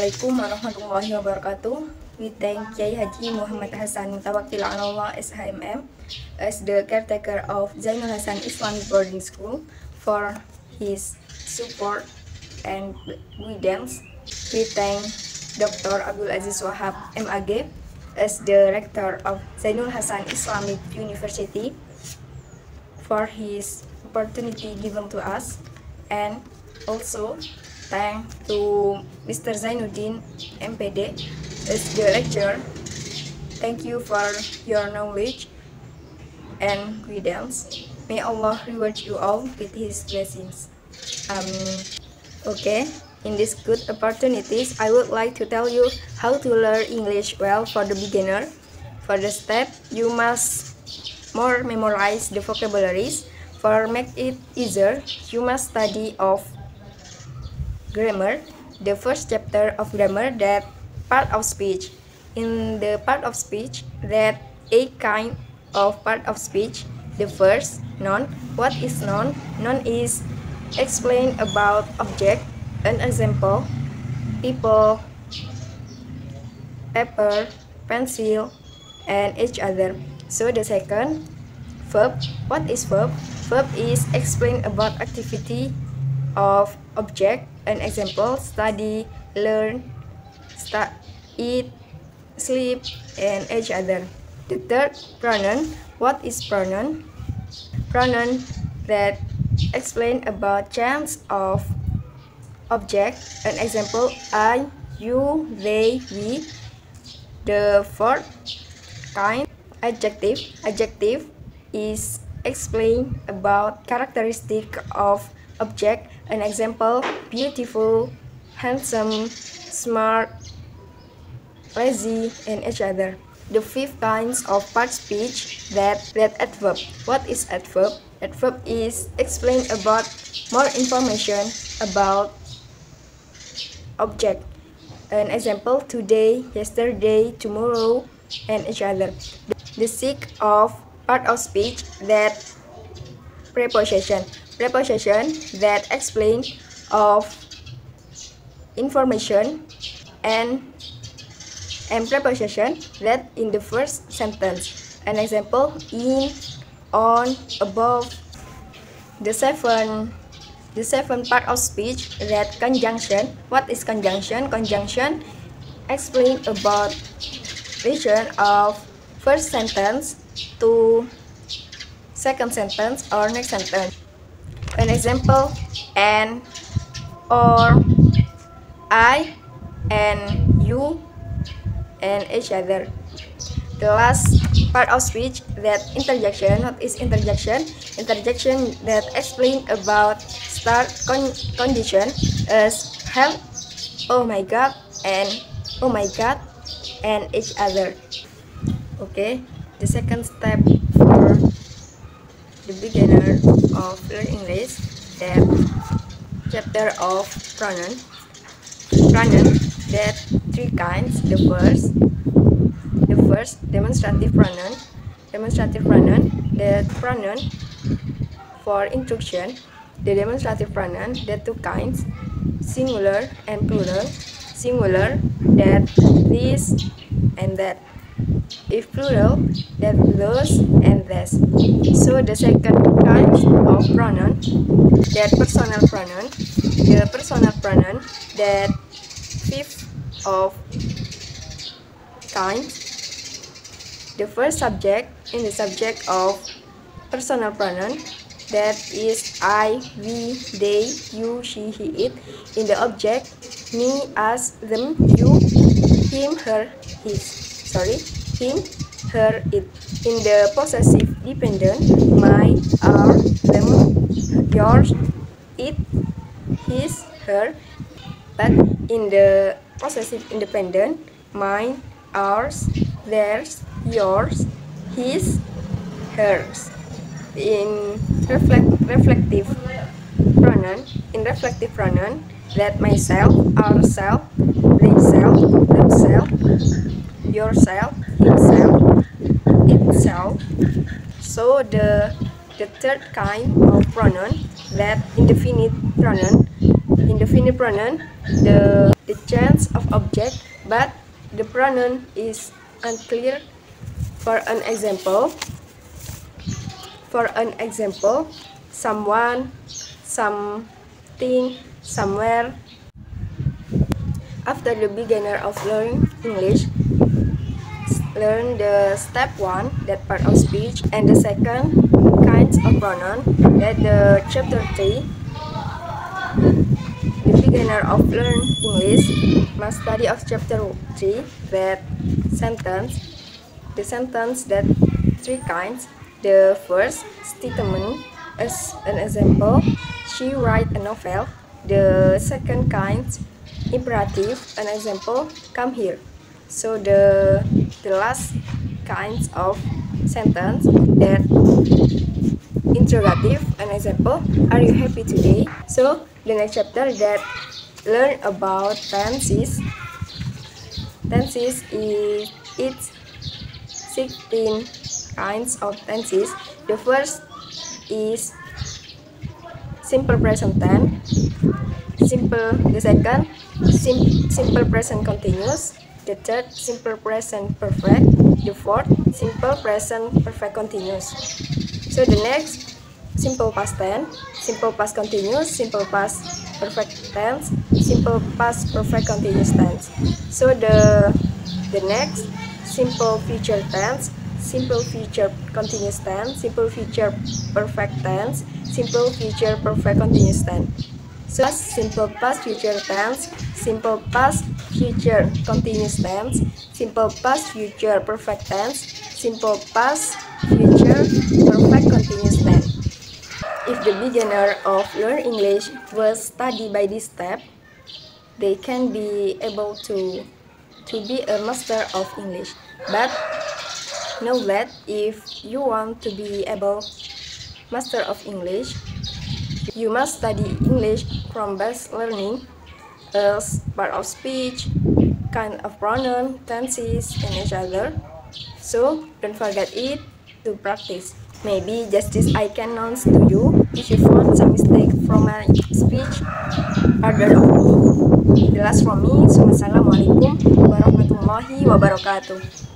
Assalamualaikum warahmatullahi wabarakatuh. We thank Kiai Haji Muhammad Hasan Mutawakkil Allah SHMM as the caretaker of Zainul Hasan Islamic Boarding School for his support and guidance. We thank Dr. Abdul Aziz Wahab MAG as the rector of Zainul Hasan Islamic University for his opportunity given to us, and also thank to Mr. Zainuddin MPD as the lecturer. Thank you for your knowledge and guidance. May Allah reward you all with His blessings. Amin. Okay, in these good opportunities, I would like to tell you how to learn English well for the beginner. For the step, you must more memorize the vocabularies. For make it easier, you must study of grammar, the first chapter of grammar, that part of speech. In the part of speech, that a kind of part of speech. The first, noun. What is noun? Noun is explain about object. An example, people, paper, pencil, and each other. So the second, verb. What is verb? Verb is explain about activity of object. An example, study, learn, eat, sleep, and each other. The third, pronoun. What is pronoun? Pronoun that explain about change of object. An example, I, you, they, we. The fourth kind, adjective. Adjective is explain about characteristic of object. An example, beautiful, handsome, smart, lazy, and each other. The fifth kinds of part speech, that adverb. What is adverb? Adverb is explain about more information about object. An example, today, yesterday, tomorrow, and each other. The sixth of part of speech, that preposition. Preposition that explain of information, and preposition that in the first sentence. An example, in, on, above. The seven part of speech, that conjunction. What is conjunction? Conjunction explain about relation of first sentence to second sentence or next sentence. An example, and, or, I, and, you, and each other. The last part of speech, that interjection. What is interjection? Interjection that explain about start condition as help, oh my god, and oh my god, and each other. Okay, the second step for the beginner of learn English, that chapter of pronoun. Pronoun, that three kinds. The first demonstrative pronoun. Demonstrative pronoun, that pronoun for instruction. The demonstrative pronoun, that two kinds, singular and plural. Singular, that this and that. If plural, that those and this. So the second kind of pronoun, that personal pronoun. The personal pronoun, that fifth of kind. The first subject in the subject of personal pronoun, that is I, we, they, you, she, he, it. In the object, me, us, them, you, him, her, him, her, it. In the possessive dependent, my, our, them, yours, it, his, her. But in the possessive independent, mine, ours, theirs, yours, his, hers. In reflective pronoun, that myself, ourself, theyself, themselves, yourself, itself. So the third kind of pronoun, that indefinite pronoun. In the indefinite pronoun, the change of object, but the pronoun is unclear. For an example, someone, something, somewhere. After the beginner of learning English, learn the step 1, that part of speech, and the second kinds of pronoun, that the chapter 3. The beginner of learn English must study of chapter 3, that sentence. The sentence that 3 kinds. The first statement, as an example, she write a novel. The second kind, imperative, an example, come here. So the last kinds of sentence, that interrogative, an example, are you happy today? So the next chapter that learn about tenses. Tenses is it's 16 kinds of tenses. The first is simple present tense. The second, simple present continuous. The third, simple present perfect. The fourth, simple present perfect continuous. So the next, simple past tense, simple past continuous, simple past perfect tense, simple past perfect continuous tense. So the next, simple future tense, simple future continuous tense, simple future perfect tense, simple future perfect continuous tense. So simple past future tense, simple past future continuous tense, simple past future perfect tense, simple past future perfect continuous tense. If the beginner of learn English will study by this step, they can be able to be a master of English. But know that if you want to be able master of English, you must study English from base learning as part of speech, kind of pronoun, tenses, and each other. So don't forget it to practice. Maybe just this I can announce to you if you found some mistake from my speech. Pardon of me. The last from me. Assalamualaikum warahmatullahi wabarakatuh.